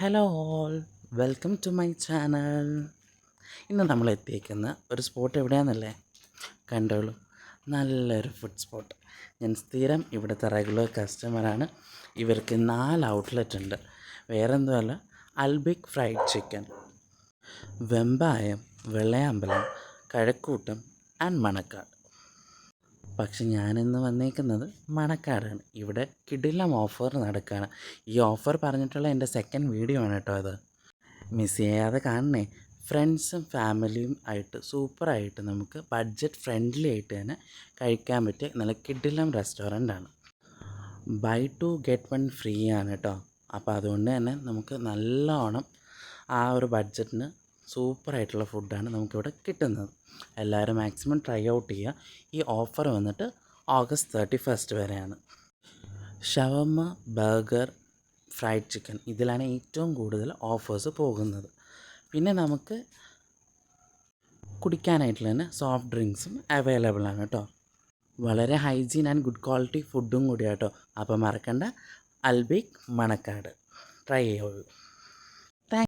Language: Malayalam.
Hello all, welcome to my channel. ഇന്ന് നമ്മൾ എത്തിയേക്കുന്ന ഒരു സ്പോട്ട് എവിടെയാണെന്നല്ലേ? കണ്ടോളൂ, നല്ലൊരു ഫുഡ് സ്പോട്ട്. ഞാൻ സ്ഥിരം ഇവിടുത്തെ റെഗുലർ കസ്റ്റമറാണ്. ഇവർക്ക് 4 ഔട്ട്ലെറ്റ് ഉണ്ട്. വേറെന്തുമല്ല, Albaik fried chicken, Vembayam, Vellayambalam, Kazhakuttam and Manacaud. പക്ഷെ ഞാനിന്ന് വന്നേക്കുന്നത് മണക്കാടാണ്. ഇവിടെ കിടിലം ഓഫർ നടക്കുകയാണ്. ഈ ഓഫർ പറഞ്ഞിട്ടുള്ള എൻ്റെ സെക്കൻഡ് വീഡിയോ ആണ് കേട്ടോ അത്. മിസ് ചെയ്യാതെ കാണണേ. ഫ്രണ്ട്സും ഫാമിലിയും ആയിട്ട് സൂപ്പറായിട്ട് നമുക്ക് ബഡ്ജറ്റ് ഫ്രണ്ട്ലി ആയിട്ട് തന്നെ കഴിക്കാൻ പറ്റിയ നല്ല കിടിലം റെസ്റ്റോറൻ്റാണ്. Buy two get one free ആണ് കേട്ടോ. അപ്പോൾ അതുകൊണ്ട് തന്നെ നമുക്ക് നല്ലോണം ആ ഒരു ബഡ്ജറ്റിന് സൂപ്പറായിട്ടുള്ള ഫുഡാണ് നമുക്കിവിടെ കിട്ടുന്നത്. എല്ലാവരും മാക്സിമം ട്രൈ ഔട്ട് ചെയ്യുക. ഈ ഓഫർ വന്നിട്ട് ഓഗസ്റ്റ് 31 വരെയാണ്. ഷവർമ, ബർഗർ, ഫ്രൈഡ് ചിക്കൻ ഇതിലാണ് ഏറ്റവും കൂടുതൽ ഓഫേഴ്സ് പോകുന്നത്. പിന്നെ നമുക്ക് കുടിക്കാനായിട്ടുള്ള തന്നെ സോഫ്റ്റ് ഡ്രിങ്ക്സും അവൈലബിൾ ആണ് കേട്ടോ. വളരെ ഹൈജീൻ ആൻഡ് ഗുഡ് ക്വാളിറ്റി ഫുഡും കൂടിയാണ് കേട്ടോ. അപ്പോൾ മറക്കണ്ട, അൽബിക് മണക്കാട് ട്രൈ ചെയ്യുള്ളൂ.